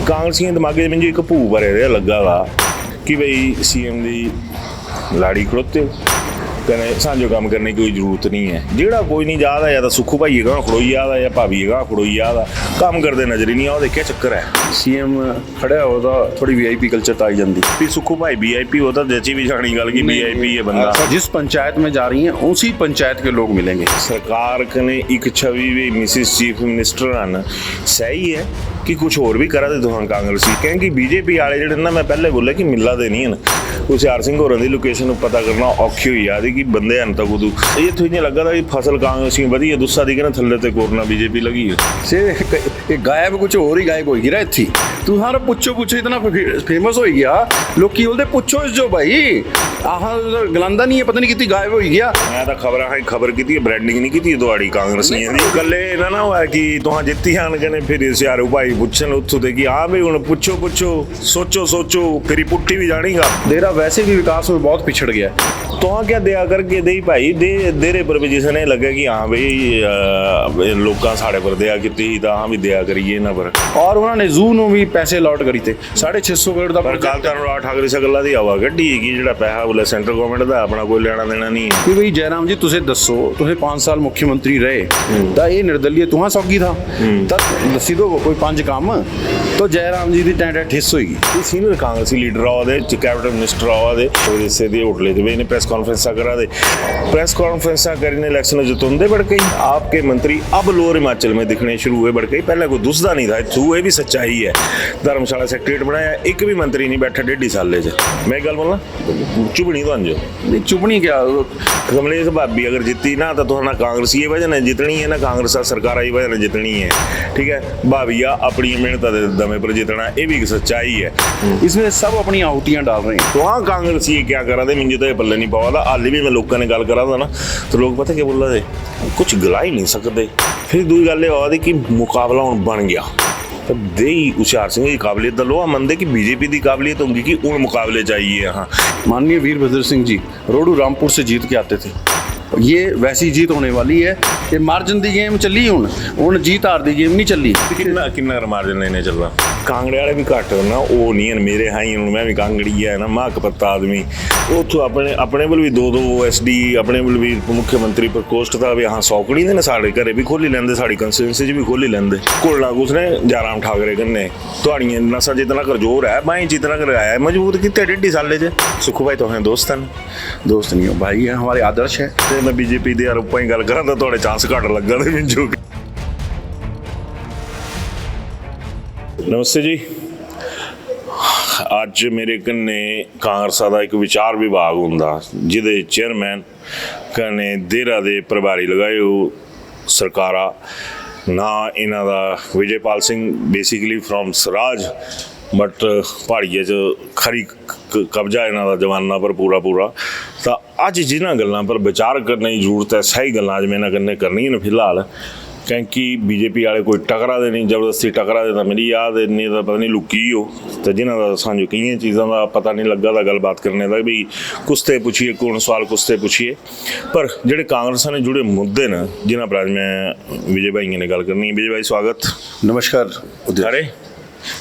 ਕਾਂਗਰਸੀਆਂ ਦਿਮਾਗੇ 'ਚ ਮੈਨੂੰ ਇੱਕ ਭੂ ਭਰੇ ਰਿਹਾ ਲੱਗਾ ਵਾ कि भाई सीएम ਦੀ ਲਾੜੀ ਖੜੋਤੇ ਕਹਿੰਦੇ ਸਾਂਝੋ ਕੰਮ ਕਰਨੇ की कोई जरूरत नहीं है ਜਿਹੜਾ ਕੋਈ ਨਹੀਂ ਯਾਦ या तो सुखू भाई है खड़ोई याद है या भाभी है खड़ोई याद है काम करते नजर ही नहीं आ क्या चक्कर है सीएम खड़ा होता थोड़ी वीआईपी कल्चर तो आई जाती फिर सुखू भाई वीआईपी होता जची भी जानी गल की वीआईपी है बंदा जिस पंचायत में जा रही है उसी पंचायत के लोग मिलेंगे सरकार ने एक छवि भी मिसिस चीफ मिनिस्टर ਹਨ सही है कि कुछ होर भी करा दे तुहां कांग्रेसी क्योंकि बीजेपी वाले ਜਿਹੜੇ ਨਾ मैं पहले बोले कि मिला दे नहीं ਹਨ ਹੁਸ਼ਿਆਰ ਸਿੰਘ ਹੋਰਾਂ ਦੀ ਲੋਕੇਸ਼ਨ ਪਤਾ ਕਰਨਾ ਔਖੀ ਹੋਈ ਆ ਕਿ ਬੰਦੇ ਹਨ ਤਾਂ ਉਦੋਂ ਇਹ ਤੋਂ ਹੀ ਲੱਗਾ ਕਿ ਫਸਲ ਕਾਂਗਰਸੀ ਵਧੀਆ ਦੁੱਸਾ ਦੀ ਕਿ ਥੱਲੇ ਤੇ ਕੋਰਨਾ बीजेपी लगी है से गायब कुछ और ही गायब हो गया इत्थी तू हर पुछो इतना फेमस हो गया लोग बोलते पुछो जो भाई आह गलांदा नहीं है पता नहीं कितनी गायब हो गया मैं तो खबर की ब्रांडिंग नहीं की ਤੁਹਾਡੀ ਕਾਂਗਰਸੀਆਂ ਦੀ ਗੱਲੇ ਇਹਨਾਂ ਨਾ ਹੋਇਆ ਕਿ ਤੁਹਾਂ ਜਿੱਤੀ ਹਨ ਕਹਿੰਦੇ ਫਿਰ ਸਿਆਰੂ ਭਾਈ ਪੁੱਛਣ ਉੱਥੋਂ ਤੇ ਕਿ ਹਾਂ ਵੀ ਹੁਣ ਪੁੱਛੋ सोचो फिर पुट्ठी भी जानीगा देरा वैसे भी विकास में बहुत पिछड़ गया तो हाँ क्या दया करके दे भाई देरे पर भी जिसने लगे कि हाँ भाई लोग साढ़े पर दया की तो हाँ भी दया करिए ना पर और उन्होंने जू ਨੂੰ भी पैसे अलॉट करी थे 650 करोड़ ਦਾ ਪਰ ਕੱਲ ਤਾਂ ਰਾਠ ਠਾਕਰੇ ਸਗਲਾ ਦੀ ਹਵਾ ਗੱਡੀ ਹੈਗੀ ਜਿਹੜਾ ਪੈਸਾ ਬੋਲੇ ਸੈਂਟਰ ਗਵਰਨਮੈਂਟ ਦਾ ਆਪਣਾ ਕੋਈ ਲੈਣਾ ਦੇਣਾ ਨਹੀਂ ਕਿ ਬਈ ਜੈਰਾਮ ਜੀ ਤੁਸੀਂ ਦੱਸੋ ਤੁਸੀਂ 5 ਸਾਲ ਮੁੱਖ ਮੰਤਰੀ ਰਹੇ ਤਾਂ ਇਹ ਨਿਰਦਲੀय ਤੁਹਾਂ ਸੌਗੀ ਥਾ ਤਾਂ ਦੱਸੀ ਦੋ ਕੋਈ 5 ਕੰਮ ਤਾਂ ਜੈਰਾਮ ਜੀ ਦੀ ਟੈਂਟ ਠਿਸ ਹੋਏਗੀ ਇਹ ਸੀਨੀਅਰ ਕਾਂਗਰਸੀ ਲੀਡਰ ਆ ਉਹਦੇ ਕੈਬਨਿਟ ਮਿਨਿਸਟਰ ਆ ਉਹਦੇ ਇਸੇ ਦੇ ਹੋਟਲੇ ਤੇ ਵੀ ਇਹਨੇ प्रेस कॉन्फ्रेंसा करा दे प्रेस कॉन्फ्रेंसा करने इलेक्शन जितुंदे बढ़ गई आपके मंत्री अब लोअर हिमाचल में दिखने शुरू हुए बढ़ गई पहले कोई दुसदा नहीं था थू ये भी सच्चाई है धर्मशाला सेक्रेटरीट बनाया एक भी मंत्री नहीं बैठा 1.5 साल से मैं गल बोलना चुभनी तो अंजो नहीं चुभनी क्या कमलेश भाभी अगर जीती ना तो ना कांग्रेसी वजह ने जितनी है ना कांग्रेस सरकार की वजह ने जितनी है ठीक है भाभिया अपनी मेहनत के दमे पर जितना ये भी सच्चाई है इसमें सब अपनी आहूतियां डाल रहे हैं तो हाँ कांग्रेसी क्या करा दे मिंजो तो पल्ले नहीं पावा हाली भी मैं लोगों ने गल करा था ना तो लोग पता क्या बोल रहे थे कुछ गला ही नहीं सकते फिर दूसरी गल ये आती कि मुकाबला हुण बन गया तो दे हुशियार सिंह की काबलियत का लोहा मनते कि बीजेपी की काबलियत होगी कि उन मुकाबले चाहिए हाँ माननीय वीरभद्र सिंह जी रोडू रामपुर से जीत के आते थे ये वैसी जीत होने वाली है कि मार्जिन की गेम चली हुण जीत हार की गेम नहीं चली किन्ना मार्जिन लेने चल रहा कांगड़े वाले भी घट ना वो नहीं है मेरे हाई हूँ मैं भी कांगड़ी है ना माँ कपत्ता आदमी उतो अपने वाल भी 2 OSD अपने वाल भी मुख्यमंत्री प्रकोष्ठ का भी हाँ सौकड़ी ने साढ़े घरे भी खोली लेंदे साड़ी कंस्टिट्यूंसी भी खोली लेंदे घोलना कुछ ने जयराम ठाकरे कन्ने तुहाड़ियां नसा जितना कर जोर है बाई जितना कर आया मजबूत कितने 1.5 साल च सुखू भाई तो हैं दोस्त नहीं हो भाई है हमारे आदर्श है मैं बीजेपी दे आरोपां की गल करा तो थोड़े चांस घट लगा दे मिंजो नमस्ते जी ਅੱਜ ਮੇਰੇ कन्ने ਕਾਂਗਰਸਾਂ ਦਾ ਇੱਕ ਵਿਚਾਰ ਵਿਭਾਗ ਹੁੰਦਾ ਜਿਹਦੇ ਚੇਅਰਮੈਨ ਕਨੇ ਦੇਰਾ ਦੇ ਪ੍ਰਭਾਰੀ ਲਗਾਏ ਉਹ ਸਰਕਾਰਾਂ ਨਾ ਇਹਨਾਂ ਦਾ Vijaypal Singh basically from Saraj but पहाड़िए च खरी कब्जा इन्हों का जवाना पर पूरा तो अज जिन्होंने गलों पर विचार करने की जरूरत है सही गल्लां अज मेरे कन्ने करनी ने फिलहाल क्योंकि बीजेपी वाले कोई टकरा दे नहीं जबरदस्ती टकरा दे मेरी याद इन्नी तो पता नहीं लुकी हो तो जिन्हों का सानू कई चीज़ों का पता नहीं लगा था गलबात करने का भी कुछ तो पूछिए कौन सवाल कुछ तो पूछिए पर जोड़े कांग्रेस ने जुड़े मुद्दे ने जिन्हों पर अज मैं विजय भाई ने गल करनी है विजय भाई स्वागत नमस्कार अरे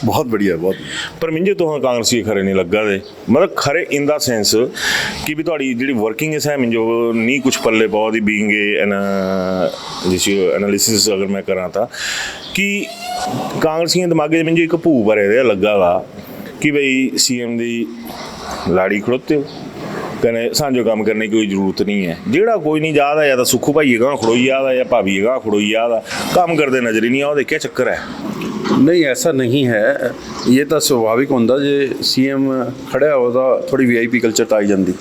बहुत बढ़िया बहुत पर मिंजे तो हाँ कांग्रेसी खरे नहीं लगा दे मतलब खरे इन द सेंस कि भी थोड़ी जी वर्किंग है मिंजो नहीं कुछ पल्ले पाओ दी बीइंग एनालिसिस अगर मैं करा था कि कांग्रेसियां दिमागे मिंजो एक भू भरे रहा लगा वा कि भाई सीएम दी लाड़ी खड़ोते कहने साझो काम करने की कोई जरूरत नहीं है जेड़ा कोई नहीं याद है या तो सुखू भाई है खड़ोई याद है या भाभी है खड़ोई याद है काम करते नजर ही नहीं आओ क्या चक्कर है नहीं ऐसा नहीं है ये तो स्वाभाविक होंदा जे सीएम खड़ा होता थोड़ी वीआईपी कल्चर तो आई जाती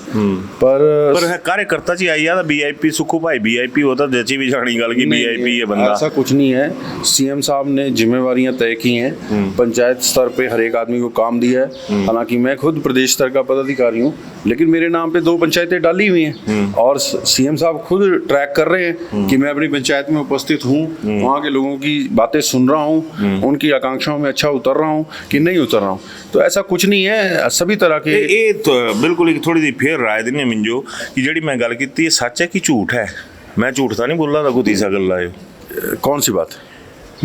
पर कार्यकर्ता जी आई यार वीआईपी सुखू भाई वीआईपी होता जची भी जानी गल की वीआईपी है बंदा ऐसा कुछ नहीं है सीएम साहब ने जिम्मेवारियां तय की हैं पंचायत स्तर पे हर एक आदमी को काम दिया है हालांकि मैं खुद प्रदेश स्तर का पदाधिकारी हूँ लेकिन मेरे नाम पे 2 पंचायतें डाली हुई हैं और सीएम साहब खुद ट्रैक कर रहे हैं कि मैं अपनी पंचायत में उपस्थित हूँ वहाँ के लोगों की बातें सुन रहा हूँ उनकी आकांक्षाओं में अच्छा उतर रहा हूँ कि नहीं उतर रहा हूँ तो ऐसा कुछ नहीं है सभी तरह के ये तो बिल्कुल एक थोड़ी सी फिर राय देनी मिंजो कि जी मैं गल की सच है कि झूठ है मैं झूठ तो नहीं बोल रहा था कोई तीसरा गल है कौन सी बात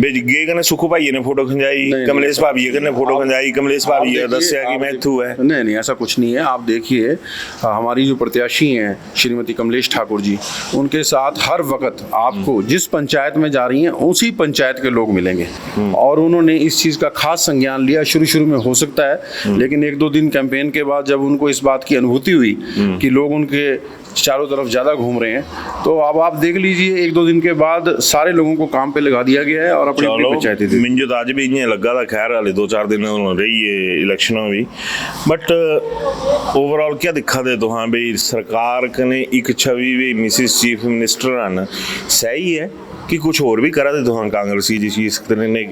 ਬਈ ਗੇ ਕਨੇ ਸੁਖੂ ਭਾਈ ਨੇ फोटो खिंचाई, नहीं, कमलेश भाभी ने फोटो खिंचाई, कमलेश भाभी आप देखिए, दस्या कि आप मैं देखिए, इत्थू है। नहीं नहीं ऐसा कुछ नहीं है। आप देखिए हमारी जो प्रत्याशी हैं श्रीमती कमलेश ठाकुर जी, उनके साथ हर वक्त आपको जिस पंचायत में जा रही हैं उसी पंचायत के लोग मिलेंगे और उन्होंने इस चीज़ का खास संज्ञान लिया। शुरू में हो सकता है, लेकिन 1-2 दिन कैंपेन के बाद जब उनको इस बात की अनुभूति हुई कि लोग उनके चारों तरफ ज़्यादा घूम रहे हैं, तो अब आप देख लीजिए 1-2 दिन के बाद सारे लोगों को काम पे लगा दिया गया है और अपनी अपनी पंचायती दी। मिंजो तो अज भी इं लगा था, खैर हाले 2-4 दिन रही है इलेक्शनों भी, बट ओवरऑल क्या दिखा दे तो हाँ भाई सरकार कने एक छवि भी मिसिस चीफ मिनिस्टर हैं सही है कि कुछ होर भी करा दे तो हाँ कांग्रेसी जिस चीज़ ने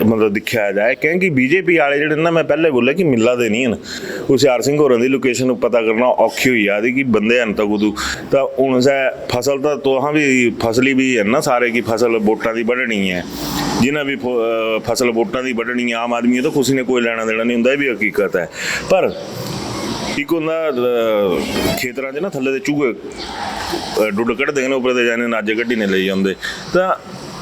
मतलब दिखा जाए, क्योंकि बीजेपी वाले जेडे ना मैं पहले बोला कि मिला दे नहीं है हुशियार सिंह होर की लोकेशन पता करना औखी हुई आदि कि बंदे हैं तक उदू तो हूँ सै फसल तो हाँ भी फसली भी है ना सारे की फसल वोटां की बढ़नी है, जिन्हें भी फसल वोटां की बढ़नी है आम आदमी तो किसी ने कोई लेना देना नहीं होंगे, ये भी हकीकत है। पर एक होंदा खेतरां 'च ना थल्ले दे चूहे डुड कढ़दे ने उपर ते जाने नाजे कड्ढी ने ले जांदे तां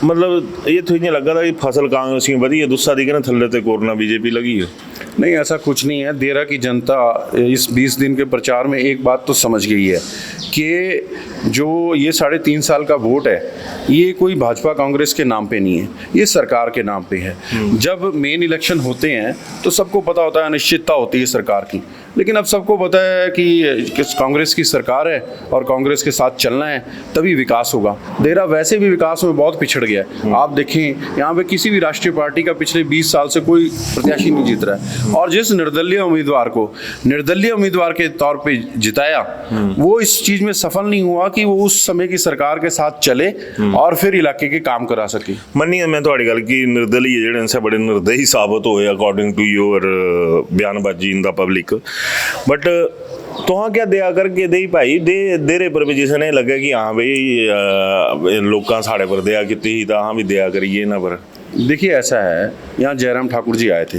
मतलब ये तो इ'यां लग्गा दा कि फसल कांग्रेसी वधी है, दुस्सा दी कहना थल्ले ते कोरना बीजेपी लगी है। नहीं ऐसा कुछ नहीं है। देरा की जनता इस 20 दिन के प्रचार में एक बात तो समझ गई है कि जो ये 3.5 साल का वोट है ये कोई भाजपा कांग्रेस के नाम पे नहीं है, ये सरकार के नाम पे है। जब मेन इलेक्शन होते हैं तो सबको पता होता है, अनिश्चितता होती है सरकार की, लेकिन अब सबको पता है कि कांग्रेस की सरकार है और कांग्रेस के साथ चलना है तभी विकास होगा। देरा वैसे भी विकास में बहुत पिछड़ गया है। आप देखें यहाँ पे किसी भी राष्ट्रीय पार्टी का पिछले 20 साल से कोई प्रत्याशी नहीं जीत रहा है, और जिस निर्दलीय उम्मीदवार को निर्दलीय उम्मीदवार के तौर पे जिताया वो इस चीज में सफल नहीं हुआ कि वो उस समय की सरकार के साथ चले और फिर इलाके के काम करा सके। मन्नी मैं थोड़ी गल कि निर्दलीय जेडे से बड़े निर्दयी साबित होए अकॉर्डिंग टू योर बयानबाजी इन द पब्लिक, बट तो हाँ क्या दया करके दे भाई देरे पर भी जिसने लगे कि हाँ भाई लोग साढ़े पर दया की तो हाँ भी दया करिए ना। पर देखिए ऐसा है, यहाँ जयराम ठाकुर जी आए थे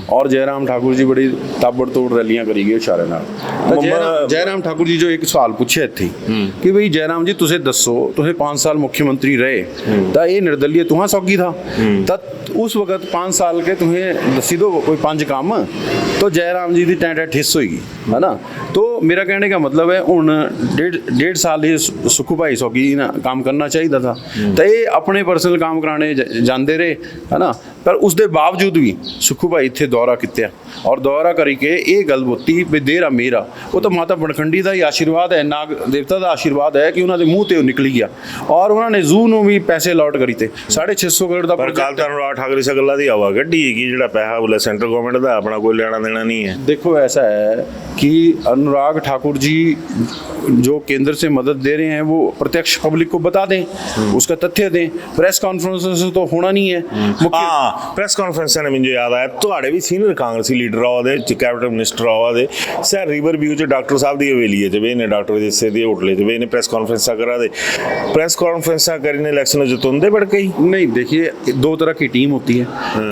और जयराम ठाकुर जी बड़ी ताबड़तोड़ रैलियां करी गई सारे नाल। जयराम ठाकुर जी जो एक सवाल पूछे थे कि भाई जयराम जी तुझे दसो तुझे 5 साल मुख्यमंत्री रहे तो ये निर्दलीय तुहा सौगी था उस वक्त 5 साल के तुम्हें दसी दो कोई 5 काम, तो जयराम जी की टैंट ठिस होगी है ना। तो मेरा कहने का मतलब है हूँ 1.5 साल ही सुखू भाई सौगी ना काम करना चाहिए था, तो ये अपने पर्सनल काम कराने जाते रहे है ना। पर उसके बावजूद भी सुखू भाई इतने दौरा किया और दौरा करके ये गल बोती भी देरा मेरा वो तो माता बनखंडी का ही आशीर्वाद है, नाग देवता का आशीर्वाद है कि उन्होंने मुँह ते निकली गया और उन्होंने जू नूं भी पैसे अलॉट करी थे 650 करोड़ का। पर कल तो अनुराग ठाकुर से गल्लां दी हवा कड्ढी कि जेड़ा पैसा बोले सेंट्रल गवर्नमेंट का अपना कोई लेना देना नहीं है। देखो ऐसा है कि अनुराग ठाकुर जी जो केंद्र से मदद दे रहे हैं वो प्रत्यक्ष पब्लिक को बता दें, उसका तथ्य दें। प्रेस कॉन्फ्रेंस से तो होना नहीं है। हाँ प्रेस कॉन्फ्रेंस ने मुझे याद आया ਤੁਹਾਡੇ ਵੀ ਸੀਨੀਅਰ ਕਾਂਗਰਸੀ ਲੀਡਰ ਆ ਉਹਦੇ ਕੈਬਨਿਟ ਮਿਨਿਸਟਰ ਆ ਉਹਦੇ ਸਰ ਰਿਵਰ ਵਿਊ ਚ ਡਾਕਟਰ ਸਾਹਿਬ ਦੀ ਹਵੇਲੀ ਹੈ ਜਵੇ ਨੇ ਡਾਕਟਰ ਜਿਸੇ ਦੀ ਹੋਟਲੇ ਜਵੇ ਇਹਨੇ प्रेस कॉन्फ्रेंस करा दे प्रेस कॉन्फ्रेंस करने इलेक्शन जितुंदे बढ़ गई। नहीं देखिए 2 तरह की टीम होती है,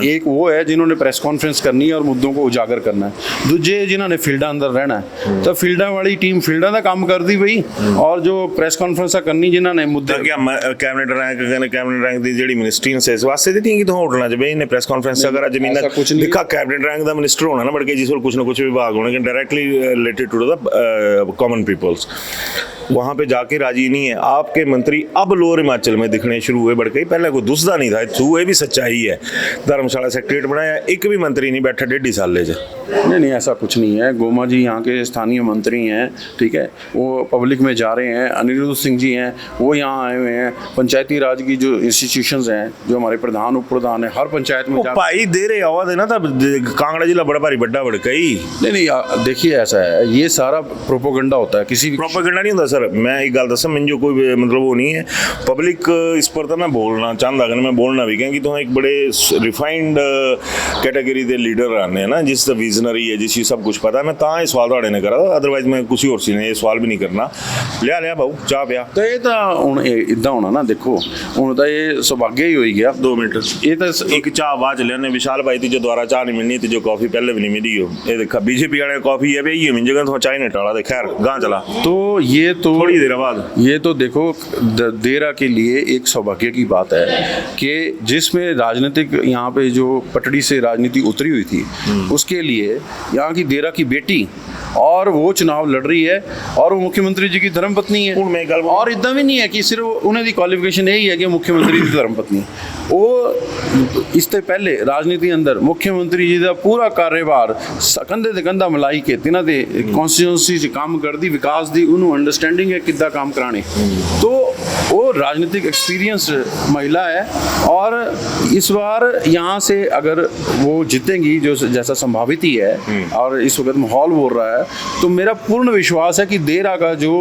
एक वो है जिन्होंने प्रेस कॉन्फ्रेंस करनी है और मुद्दों को उजागर करना है, दूजे जिन्होंने फील्डा अंदर रहना है तो फील्डा वाली टीम फील्डा का काम कर दी भाई, और जो प्रेस कॉन्फ्रेंस करनी जिन्होंने मुद्दे कैबिनेट रैंक की जी मिनिस्ट्री इस वास्ते दी कि होटलों च इन्हें प्रेस कॉन्फ्रेंस करा जमीन दिखा कैबिनेट रैंक का मिनिस्टर होना ना बढ़ के जिस कुछ ना कुछ विभाग होने directly related to the common peoples, वहाँ पे जाके राजी नहीं है। आपके मंत्री अब लोअर हिमाचल में दिखने शुरू हुए बढ़ गई, पहले कोई दुसदा नहीं था, ये भी सच्चाई है। धर्मशाला सेक्रेटरीट बनाया एक भी मंत्री नहीं बैठा 1.5 साल से। नहीं ऐसा कुछ नहीं है। गोमा जी यहाँ के स्थानीय मंत्री हैं, ठीक है, वो पब्लिक में जा रहे हैं। अनिरुद्ध सिंह जी हैं वो यहाँ आए हुए हैं। पंचायती राज की जो इंस्टीट्यूशंस हैं जो हमारे प्रधान उप प्रधान है हर पंचायत में भाई दे रहे आवाज है ना तब कांगड़ा जिला बड़ा भारी बड़ा बढ़ गई। नहीं देखिए ऐसा है, ये सारा प्रोपोगंडा होता है, किसी भी प्रोपोगंडा नहीं होता सर। मैं एक गल दसा मैं जो कोई मतलब वो नहीं है पब्लिक इस पर तो मैं बोलना चाहता अगर मैं बोलना भी क्योंकि तो एक बड़े रिफाइंड कैटेगरी के लीडर आने हैं ना जिस विजनरी है जिस सब कुछ पता है। मैं तां ये सवाल थोड़े ने करा, अदरवाइज मैं किसी और ने ये सवाल भी नहीं करना। लिया भाऊ चाह पिया तो ये तो हूँ इदा होना ना। देखो हूँ तो ये सौभाग्य ही हो गया 2 मिनट ये तो एक चाह बाद लिया ने विशाल भाई तीजो द्वारा चाह नहीं मिलनी तीजो कॉफी पहले भी नहीं मिली हो। ये देखा बीजेपी वाले कॉफी है भाई ये मिल जगह तो चाय ने टाला दे खैर गां चला। तो ये थोड़ी देर बाद। ये तो देखो देरा के लिए एक सौभाग्य की बात है कि जिसमें राजनीतिक यहाँ पे जो पटड़ी से राजनीति उतरी हुई थी उसके लिए यहाँ की देरा की बेटी और वो चुनाव लड़ रही है और वो मुख्यमंत्री जी की धर्मपत्नी है। और इतना भी नहीं है कि सिर्फ उन्हें दी क्वालिफिकेशन यही है कि मुख्यमंत्री की धर्मपत्नी, वो इससे पहले राजनीति अंदर मुख्यमंत्री जी का पूरा कार्यभार कंधे ते कंधा मिलाई के तिन्हां दे कॉन्स्टिट्यूएंसी च काम करदी, विकास दी उन्होंने अंडरस्टैंडिंग है किद्दां काम कराने। तो वो राजनीतिक एक्सपीरियंस महिला है और इस बार यहाँ से अगर वो जीतेंगी जो जैसा संभावित ही है और इस वक्त माहौल बोल रहा है, तो मेरा पूर्ण विश्वास है कि देरा का जो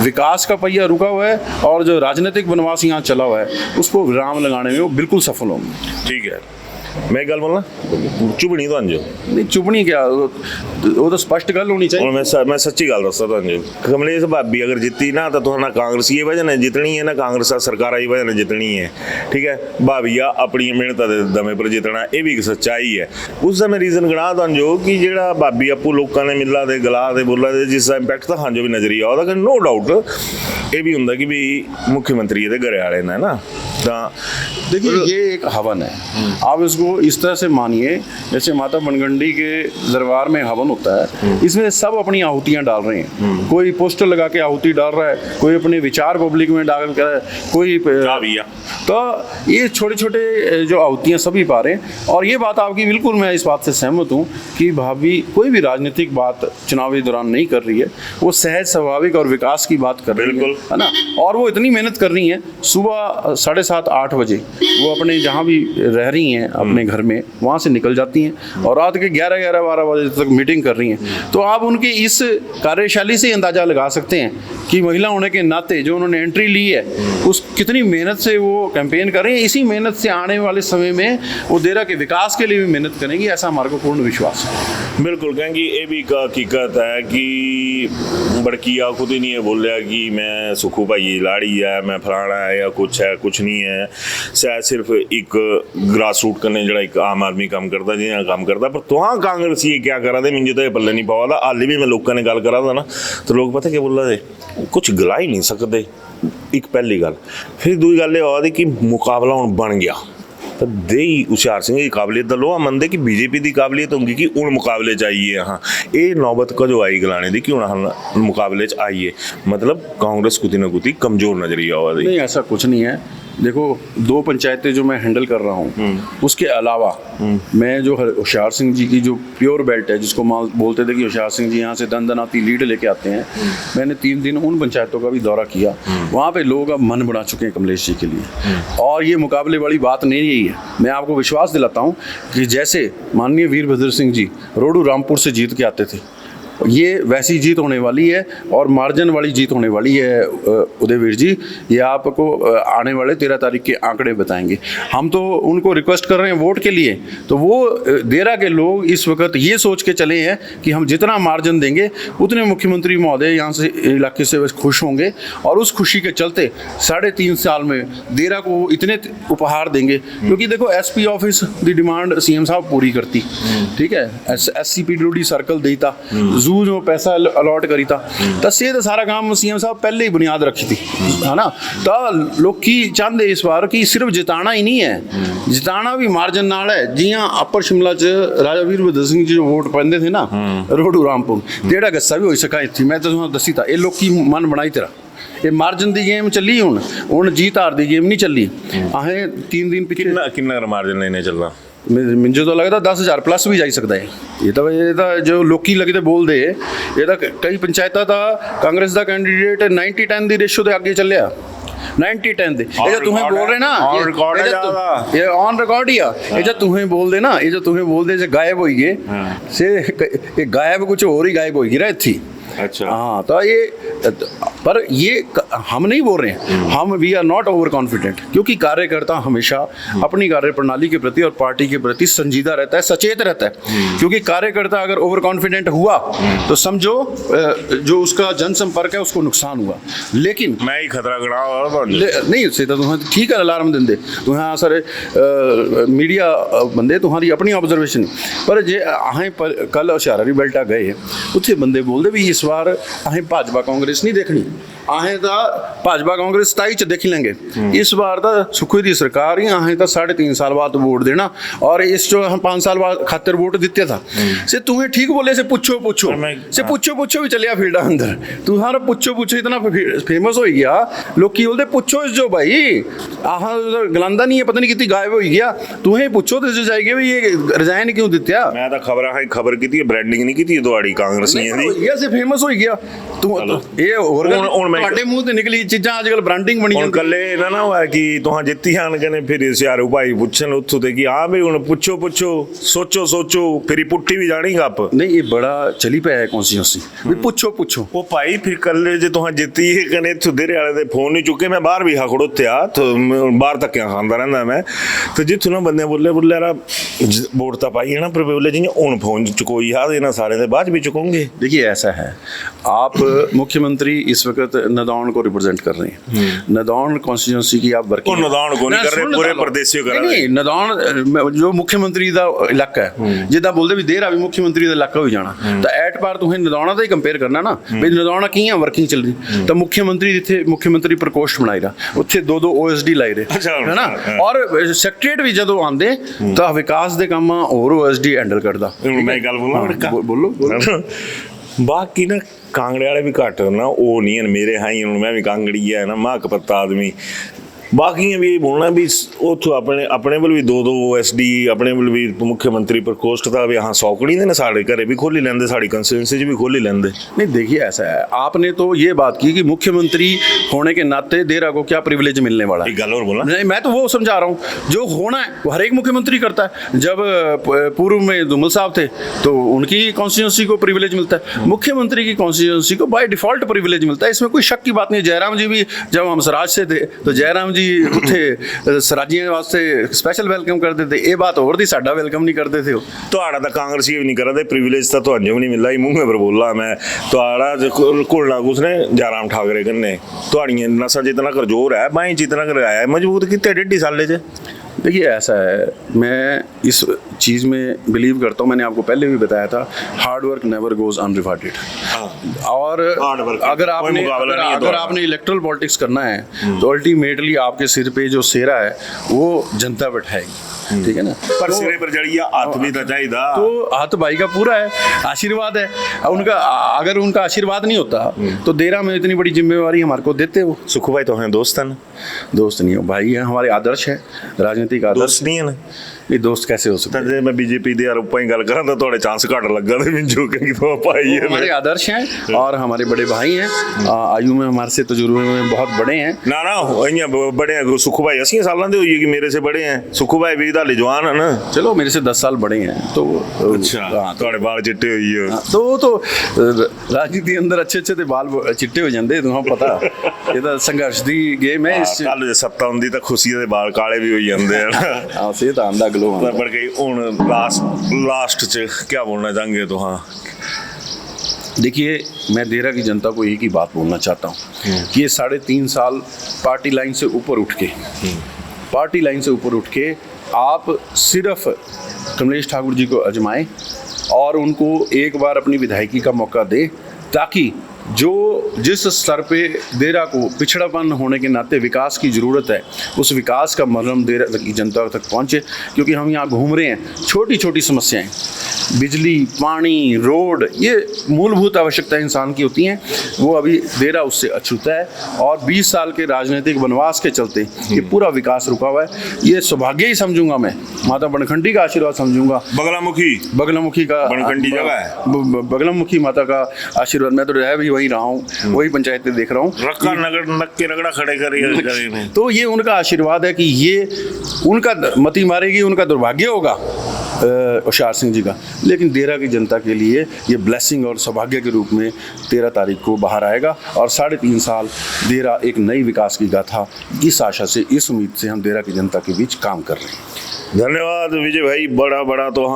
विकास का पहिया रुका हुआ है और जो राजनीतिक वनवास यहाँ चला हुआ है उसको विराम लगाने में वो बिल्कुल सफल होंगे। ठीक है, मैं गल बोलना चुभनी तो अंजो नहीं, चुभनी क्या, वो तो स्पष्ट गल होनी चाहिए। मैं सच्ची गल दसा तो अंजो, कमलेश भाभी अगर जीती ना तो तुहां ना कांग्रेस की वजह ने जितनी है ना कांग्रेस सरकार की वजह ने जितनी है। ठीक है, भाविया अपनी मेहनत के दमे पर जितना ये भी एक सच्चाई है। उसका मैं रीजन गणा तो अंजो कि जेड़ा भाभी आपू लोगों ने मिला दे गला दे बोला दे जिसका इंपैक्ट तो हांजो भी नजरिया ਉਹਦਾ नो डाउट ये भी होंगे कि भी मुख्यमंत्री ये घरे वाले ने ना। देखिए ये एक हवन है, आप इसको इस तरह से मानिए जैसे माता मनगंडी के दरबार में हवन होता है, इसमें सब अपनी आहुतियां डाल रहे हैं। कोई पोस्टर लगा के आहुति डाल रहा है, कोई अपने विचार पब्लिक में डाल कर रहा है, कोई तो ये छोटे छोटे जो आहुतियां सभी पा रहे हैं। और ये बात आपकी बिल्कुल मैं इस बात से सहमत हूँ कि भाभी कोई भी राजनीतिक बात चुनावी दौरान नहीं कर रही है, वो सहज स्वाभाविक और विकास की बात कर रही है ना। और वो इतनी मेहनत कर रही है, सुबह 7:30-8 बजे वो अपने जहाँ भी रह रही हैं अपने घर में वहाँ से निकल जाती हैं और रात के 11-12 बजे तक मीटिंग कर रही हैं। तो आप उनके इस कार्यशैली से अंदाज़ा लगा सकते हैं कि महिला होने के नाते जो उन्होंने एंट्री ली है उस कितनी मेहनत से वो कैंपेन कर रही हैं। इसी मेहनत से आने वाले समय में वो देरा के विकास के लिए भी मेहनत करेंगी, ऐसा हमारे को पूर्ण विश्वास है। बिल्कुल, कहेंगे ये भी हकीकत है कि बड़किया खुद ही नहीं है बोलिया कि मैं सुखू भाई लाड़ी है, मैं फलाना है या कुछ है, कुछ नहीं है। शायद सिर्फ एक ग्रास रूट करने जरा एक आम आदमी काम करता जिन्हें काम करता। पर तुहां कांग्रेस ये क्या करा दे मुझे तो ये पल्ले नहीं पावा था। हाली भी मैं लोगों ने गल करा था ना तो लोग पता क्या बोल रहे थे, कुछ गला ही नहीं सकते। एक पहली गल, फिर दूसरी गल ये कि मुकाबला हुण बन गया तो दे हुशियार सिंह की काबलियत दा लोहा मनदे कि बीजेपी की काबलियत होंगी कि उन मुकाबले चाहिए। हाँ, ये नौबत का जो आई गलाने दी कि उन मुकाबले च आइए, मतलब कांग्रेस कुछ ना कुछ कमजोर नजरिया हुआ। नहीं, ऐसा कुछ नहीं है। देखो 2 पंचायतें जो मैं हैंडल कर रहा हूँ उसके अलावा मैं जो होशियार सिंह जी की जो प्योर बेल्ट है, जिसको बोलते थे कि होशियार सिंह जी यहाँ से दंदनाती लीड लेके आते हैं, मैंने 3 दिन उन पंचायतों का भी दौरा किया। वहाँ पे लोग अब मन बना चुके हैं कमलेश जी के लिए और ये मुकाबले वाली बात नहीं रही है। मैं आपको विश्वास दिलाता हूँ कि जैसे माननीय वीरभद्र सिंह जी रोडू रामपुर से जीत के आते थे, ये वैसी जीत होने वाली है और मार्जिन वाली जीत होने वाली है। उदयवीर जी, ये आपको आने वाले 13 तारीख के आंकड़े बताएंगे। हम तो उनको रिक्वेस्ट कर रहे हैं वोट के लिए, तो वो देरा के लोग इस वक्त ये सोच के चले हैं कि हम जितना मार्जिन देंगे उतने मुख्यमंत्री महोदय यहाँ से इलाके से खुश होंगे और उस खुशी के चलते 3.5 साल में देरा को इतने उपहार देंगे। क्योंकि देखो SP ऑफिस की डिमांड CM साहब पूरी करती, ठीक है, SCPWD सर्कल देता, जू जो पैसा अलॉट करी था तो से तो सारा काम CM साहब पहले ही बुनियाद रखी थी, है ना। तो लोग की चाहते इस बार कि सिर्फ जिताना ही नहीं है, जिताना भी मार्जिन नाल है। जियां अपर शिमला च राजा वीरभद्र सिंह जी जो वोट पाते थे ना रोडू रामपुर, डेढ़ा गस्सा भी हो सका इतनी, मैं तो तुहानू दसी था ये लोग की मन बनाई तेरा ये मार्जिन दी गेम चली, हुण जीत हार दी गेम नहीं चली। अहें 3 दिन पिछले कितना मार्जिन लेने चल रहा मुझे तो लगता 10,000 प्लस भी जा सकता है। ये तो जो लोकी लगते बोल दे, ये तो कई पंचायत का कांग्रेस का कैंडीडेट 90-10 की रेशो के आगे चलिया 90-10 दे। ये जो तुम्हें बोल रहे ना ये ऑन रिकॉर्ड ही ये जो तुम्हें बोल दे ना, ये जो तुम्हें बोल दे गायब हो गए से गायब कुछ और ही गायब हो गई थी। अच्छा, हाँ, तो ये पर ये हम नहीं बोल रहे हैं, हम we are not over confident, क्योंकि कार्यकर्ता हमेशा अपनी कार्य प्रणाली के प्रति और पार्टी के प्रति संजीदा रहता है, सचेत रहता है। क्योंकि कार्यकर्ता अगर ओवर कॉन्फिडेंट हुआ तो समझो जो उसका जनसंपर्क है उसको नुकसान हुआ। लेकिन मैं ही खतरा गड़ा नहीं से तो तुम्हें ठीक है अलार्म देंदे तुम्हें सारे मीडिया बंदे तुम्हारी अपनी ऑब्जर्वेशन, पर जे अहें कल होशियारी बेल्टा गए उत्थे बंदे बोलते भी इस बार अहें भाजपा कांग्रेस नहीं देखनी, अहें तो भाजपा कांग्रेस 27 च देख लेंगे। इस बार तो सुखी दी सरकार ही अहें तो 3.5 साल बाद वोट देना, और इस जो हम 5 साल बाद खातिर वोट दिते था से तुम्हें ठीक बोले से पूछो से पूछो भी चलिया फील्ड अंदर तुम्हारा पूछो इतना फेमस हो गया, लोग की बोलते पूछो जो भाई आह गलांदा नहीं है, पता नहीं कितनी गायब हो गया, तुम्हें पूछो तो जो जाएगी भाई ये रिजाइन क्यों दित्या। मैं तो खबर की ब्रांडिंग नहीं की ਤੁਹਾਡੀ ਕਾਂਗਰਸ ਨੇ ਇਹਦੀ ਇਹ ਸੇ ਫੇਮਸ ਹੋ ਗਿਆ ਤੂੰ ਇਹ ਹੋਰ ਤੁਹਾਡੇ ਮੂੰਹ ਤੇ ਨਿਕਲੀ ਚੀਜ਼ਾਂ ਅੱਜ ਕੱਲ ਬ੍ਰਾਂਡਿੰਗ ਬਣੀ ਹੁਣ ਕੱਲੇ ਇਹਨਾਂ ਨਾ ਹੋਇਆ ਕਿ ਤੁਹਾਂ ਜਿੱਤੀ ਆਣ ਕਹਿੰਦੇ ਫਿਰ ਸਿਆਰੂ ਭਾਈ ਪੁੱਛਣ ਉੱਥੋਂ ਤੇ ਕਿ ਹਾਂ ਵੀ ਹੁਣ ਪੁੱਛੋ ਸੋਚੋ ਫਿਰ ਹੀ ਪੁੱਟੀ ਵੀ ਜਾਣੀ ਗੱਪ ਨਹੀਂ। ਇਹ ਬੜਾ ਚਲੀ ਪਿਆ ਹੈ ਕੌਂਸਟੀਟਿਊਂਸੀ ਵੀ ਪੁੱਛੋ ਉਹ ਭਾਈ ਫਿਰ ਕੱਲੇ ਜੇ ਤੁਹਾਂ ਜਿੱਤੀ ਇਹ ਕਹਿੰਦੇ ਇੱਥੋਂ ਦੇਰੇ ਵਾਲੇ ਦੇ ਫੋਨ ਨਹੀਂ ਚੁੱਕੇ, ਮੈਂ ਬਾਹਰ ਵੀ ਖੜੋਤਿਆ ਬਾਹਰ ਧੱਕਿਆਂ ਖਾਂਦਾ ਰਹਿੰਦਾ ਮੈਂ, ਤੇ ਜਿੱਥੋਂ ਨਾ ਬੰਦੇ ਬੋਲੇ ਯਾਰ ਵੋਟ ਤਾਂ ਪਾਈ ਹੈ ਨਾ, ਪਰ ਬੋਲੇ ਜੀ ਹੁਣ ਫੋਨ ਚੁਕੋਈ ਆ ਇਹਨਾਂ ਸਾਰੇ ਦੇ बाद भी चुकोगे। देखिए ऐसा है, आप मुख्यमंत्री इस वक्त नदौन को रिप्रेजेंट कर रहे हैं, नदौन कॉन्स्टिट्यूंसी की आप वर्किंग नदौन को नहीं कर रहे, पूरे प्रदेश कर रहे हैं। नदौन जो मुख्यमंत्री ਦਾ ਇਲਾਕਾ ਹੈ ਜਿੱਦਾਂ ਬੋਲਦੇ ਵੀ ਦੇਰਾ ਵੀ ਮੁੱਖਮੰਤਰੀ ਦਾ ਇਲਾਕਾ ਹੋ ਜਾਣਾ, ਤਾਂ ਐਟ ਪਾਰ ਤੁਸੀਂ ਨਦੌਣਾ ਦਾ ਹੀ ਕੰਪੇਅਰ ਕਰਨਾ ਨਾ ਵੀ ਨਦੌਣਾ ਕੀ ਆ ਵਰਕਿੰਗ ਚੱਲ ਰਹੀ, ਤਾਂ ਮੁੱਖਮੰਤਰੀ ਜਿੱਥੇ ਮੁੱਖਮੰਤਰੀ ਪ੍ਰਕੋਸ਼ਟ ਬਣਾਏਗਾ ਉੱਥੇ ਦੋ OSD ਲਾਏ ਰਹੇ ਹੈ ਨਾ, ਔਰ ਸੈਕਟਰੀਏਟ ਵੀ ਜਦੋਂ ਆਉਂਦੇ ਤਾਂ ਵਿਕਾਸ ਦੇ ਕੰਮ ਹੋਰ OSD ਹੈਂਡਲ ਕਰਦਾ। ਮੈਂ ਗੱਲ ਬੋਲਾਂ ਬਾਕੀ ਨਾ ਕਾਂਗੜੇ ਵਾਲੇ ਵੀ ਘੱਟ ਨਾ ਉਹ ਨਹੀਂ ਹਨ ਮੇਰੇ ਹਾਂ ਹੁਣ ਮੈਂ ਵੀ ਕਾਂਗੜੀ ਹੈ ਨਾ ਮਾਕ ਪੱਤਾ ਆਦਮੀ, ਬਾਕੀਆਂ ਵੀ ਇਹ ਬੋਲਣਾ ਵੀ ਉੱਥੋਂ ਆਪਣੇ ਵੱਲ ਵੀ ਦੋ OSD ਆਪਣੇ ਵੱਲ ਵੀ ਮੁੱਖ ਮੰਤਰੀ प्रकोष्ठ था भी हाँ सौकड़ी ने साढ़े घरे भी खोली लेंदे, साड़ी कंस्टिट्यूंसी भी खोली लेंदे। नहीं देखिए ऐसा है, आपने तो ये बात की कि मुख्यमंत्री होने के नाते देरा को क्या प्रिविलेज मिलने वाला है। एक गल और बोला नहीं, मैं तो वो समझा रहा हूँ जो होना है वो हर एक मुख्यमंत्री करता है। जब पूर्व में धूमल साहब थे तो उनकी कॉन्स्टिट्यूंसी को प्रिविलेज मिलता है, मुख्यमंत्री की कॉन्स्टिट्यूंसी को बाय डिफॉल्ट प्रिविलेज मिलता है, इसमें कोई शक की बात नहीं। जयराम जी भी जब हम स्वराज से थे तो जयराम जी ਉੱਥੇ ਸਰਾਜੀਆਂ ਵਾਸਤੇ ਸਪੈਸ਼ਲ ਵੈਲਕਮ ਕਰਦੇ ਤੇ ਇਹ ਬਾਤ ਹੋਰ ਦੀ ਸਾਡਾ ਵੈਲਕਮ ਨਹੀਂ ਕਰਦੇ ਥੇ। ਤੁਹਾਡਾ ਤਾਂ ਕਾਂਗਰਸੀ ਵੀ ਨਹੀਂ ਕਰਦੇ, ਪ੍ਰਿਵਿਲੇਜ ਤਾਂ ਤੁਹਾਨੂੰ ਵੀ ਨਹੀਂ ਮਿਲਦਾ, ਮੂੰਹ ਮੇ ਪਰ ਬੋਲਾ ਮੈਂ ਤੁਹਾਡਾ ਕੋਲਣਾ ਕੁਸਨੇ ਜयराम ठाकरे करने ਤੁਹਾਡੀਆਂ ਨਸਾਂ ਜਿਤਨਾ ਕਰ ਜ਼ੋਰ ਹੈ ਬਾਈ ਜਿਤਨਾ ਕਰ ਆਇਆ ਮਜ਼ਬੂਤ ਕਿਤੇ 1.5 साल ਚ। देखिए ऐसा है, मैं इस चीज़ में बिलीव करता हूँ, मैंने आपको पहले भी बताया था, हार्ड वर्क नेवर गोज अनरिवार्डेड। और अगर आपने इलेक्ट्रल पॉलिटिक्स करना है तो अल्टीमेटली आपके सिर पे जो सेरा है वो जनता बैठाएगी, ठीक है ना। पर सिरे पर जड़िया हाथ भी तो चाहिए, तो हाथ भाई का पूरा है, आशीर्वाद है उनका। अगर उनका आशीर्वाद नहीं होता तो देरा में इतनी बड़ी जिम्मेवारी हमारे को देते वो। सुखू भाई तो हैं दोस्त नहीं हो भाई, है हमारे आदर्श है, राजनीतिक आदर्श नहीं है ना। ये दोस्त कैसे हो सकते हैं? ਜੇ ਮੈਂ बीजेपी ਦੇ यार ऊपर ही गल करा तो थोड़े चांस घट लगा थे मिंजो के तो भाई है हमारे आदर्श हैं और हमारे बड़े भाई हैं, आयु में हमारे से तजुर्बे में बहुत बड़े हैं। ना इयां बड़े हैं सुखू भाई 80 सालों दे होइए कि मेरे से बड़े हैं, सुखू भाई भी दा जवान है ना, चलो मेरे से 10 साल बड़े हैं तो अच्छा थोड़े बाल चिट्टे होइए तो राजनीति अंदर अच्छे ते बाल चिट्टे हो जांदे, तुहां पता ये तां संघर्ष दी गेम है। इस कल जे सत्ता हुंदी तां खुशी दे बाल काले भी हो जांदे हैं। हां से तां आंदा गलो पर गई हुन लास्ट च क्या बोलना चाहेंगे तो? हाँ देखिए, मैं देरा की जनता को एक ही बात बोलना चाहता हूँ कि ये 3.5 साल पार्टी लाइन से ऊपर उठ के आप सिर्फ कमलेश ठाकुर जी को आजमाएं और उनको एक बार अपनी विधायकी का मौका दे, ताकि जो जिस स्तर पे देरा को पिछड़ापन होने के नाते विकास की ज़रूरत है उस विकास का मरहम देरा की जनता तक पहुँचे। क्योंकि हम यहाँ घूम रहे हैं, छोटी छोटी समस्याएं, बिजली, पानी, रोड, ये मूलभूत आवश्यकताएं इंसान की होती हैं, वो अभी देरा उससे अछूता है। और 20 साल के राजनीतिक वनवास के चलते ये पूरा विकास रुका हुआ है। ये सौभाग्य ही समझूंगा मैं, माता बनखंडी का आशीर्वाद समझूंगा, बगलामुखी का बनखंडी जगह है, बगलामुखी माता का आशीर्वाद। मैं तो रह भी वही रहा हूँ, वही पंचायतें देख रहा हूँ, रगड़ा खड़े कर तो ये उनका आशीर्वाद है कि ये उनका मती मारेगी, उनका दुर्भाग्य होगा होशियार सिंह जी का, लेकिन देरा की जनता के लिए ये ब्लेसिंग और सौभाग्य के रूप में 13 तारीख को बाहर आएगा। और 3.5 साल देरा एक नई विकास की गाथा, इस आशा से, इस उम्मीद से हम देरा की जनता के बीच काम कर रहे हैं। धन्यवाद विजय भाई, बड़ा तो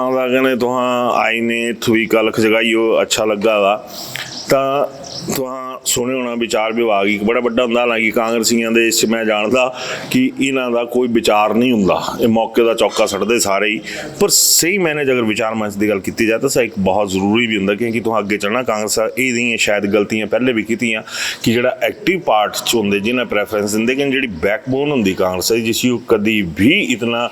हाँ आई ने थुई कलख जगाई हो, अच्छा लगा वा। ਤੁਹਾਂ ਸੁਣੇ ਹੋਣਾ ਵਿਚਾਰ ਵਿਭਾਗ ਇੱਕ ਬੜਾ ਵੱਡਾ ਹੁੰਦਾ, ਹਾਲਾਂਕਿ ਕਾਂਗਰਸੀਆਂ ਦੇ ਇਸ 'ਚ ਮੈਂ ਜਾਣਦਾ ਕਿ ਇਹਨਾਂ ਦਾ ਕੋਈ ਵਿਚਾਰ ਨਹੀਂ ਹੁੰਦਾ, ਇਹ ਮੌਕੇ ਦਾ ਚੌਕਾ ਸੱਟਦੇ ਸਾਰੇ ਹੀ। ਪਰ ਸਹੀ ਮੈਨੇ ਅਗਰ ਵਿਚਾਰ ਮੰਚ ਦੀ ਗੱਲ ਕੀਤੀ ਜਾਏ ਤਾਂ ਇੱਕ ਬਹੁਤ ਜ਼ਰੂਰੀ ਵੀ ਹੁੰਦਾ, ਕਿਉਂਕਿ ਤੁਹਾਂ ਅੱਗੇ ਚੱਲਣਾ। ਕਾਂਗਰਸ ਇਹਦੀਆਂ ਸ਼ਾਇਦ ਗਲਤੀਆਂ ਪਹਿਲੇ ਵੀ ਕੀਤੀਆਂ ਕਿ ਜਿਹੜਾ ਐਕਟਿਵ ਪਾਰਟ 'ਚ ਹੁੰਦੇ ਜਿਹਨਾਂ ਪ੍ਰੈਫਰੈਂਸ ਦਿੰਦੇ, ਕਿ ਜਿਹੜੀ ਬੈਕਬੋਨ ਹੁੰਦੀ ਕਾਂਗਰਸ ਦੀ, ਜਿਸ ਨੂੰ ਕਦੀ ਵੀ ਇਤਨਾ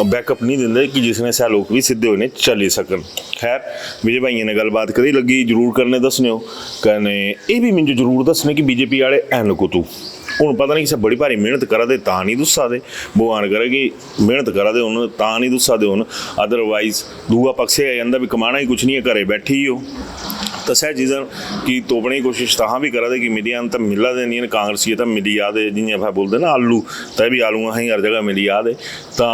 ਬੈਕਅਪ ਨਹੀਂ ਦਿੰਦੇ ਕਿ ਜਿਸ ਨੇ ਸਹਿ ਲੋਕ ਵੀ ਸਿੱਧੇ ਹੋਏ ਨੇ ਚੱਲੇ ਸਕਣ। ਖੈਰ ਵਿਜੇ ਭਾਈਆਂ ਨੇ ਗੱਲਬਾਤ ਕਰੀ ਲੱਗੀ, ਜ਼ਰੂਰ ਕਰਨੇ ਦੱਸਣਿਓ ਕਨੇ ਇਹ ਵੀ ਮੈਨੂੰ ਜ਼ਰੂਰ ਦੱਸਣੇ ਕਿ ਬੀਜੇਪੀ ਵਾਲੇ ਐਨ ਕੋ ਤੂੰ ਹੁਣ ਪਤਾ ਨਹੀਂ ਕਿਸੇ ਬੜੀ ਭਾਰੀ ਮਿਹਨਤ ਕਰਾ ਦੇ ਤਾਂ ਨਹੀਂ ਦੁੱਸਾ ਦੇ, ਭਗਵਾਨ ਕਰੇ ਕਿ ਮਿਹਨਤ ਕਰਾ ਦੇ ਹੁਣ ਤਾਂ ਨਹੀਂ ਦੁੱਸਾ ਦੇ ਹੁਣ, ਅਦਰਵਾਈਜ਼ ਦੂਆ ਪਕਸੇ ਆ ਜਾਂਦਾ ਵੀ ਕਮਾਣਾ ਹੀ ਕੁਛ ਨਹੀਂ ਹੈ, ਘਰੇ ਬੈਠੀ ਹੀ ਹੋ। ਤਾਂ ਸਹਿ ਚੀਜ਼ਾਂ ਕਿ ਤੋਪਣੇ ਦੀ ਕੋਸ਼ਿਸ਼ ਤਾਂ ਵੀ ਕਰਾ ਦੇ ਕਿ मीडिया ਤਾਂ मिला देनी है कांग्रेसी ਤਾਂ मिली याद है, जियां आप बोलते ना आलू तो भी आलूआ ही हर जगह मिली याद है। तो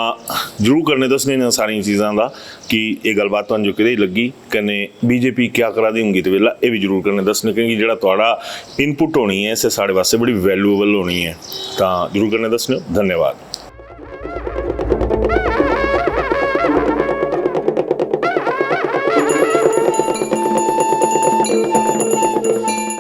जरूर करने दसने ने सारिया चीज़ों का कि ये गलबात तुहानू जो कि लगी कने बीजेपी क्या करा दी होंगी तो वेला ये भी जरूर करने दसने, क्योंकि जो थोड़ा इनपुट होनी है इसे साढ़े वास्ते बड़ी वैल्यूएबल होनी है। तो जरूर करने दसने, धन्यवाद।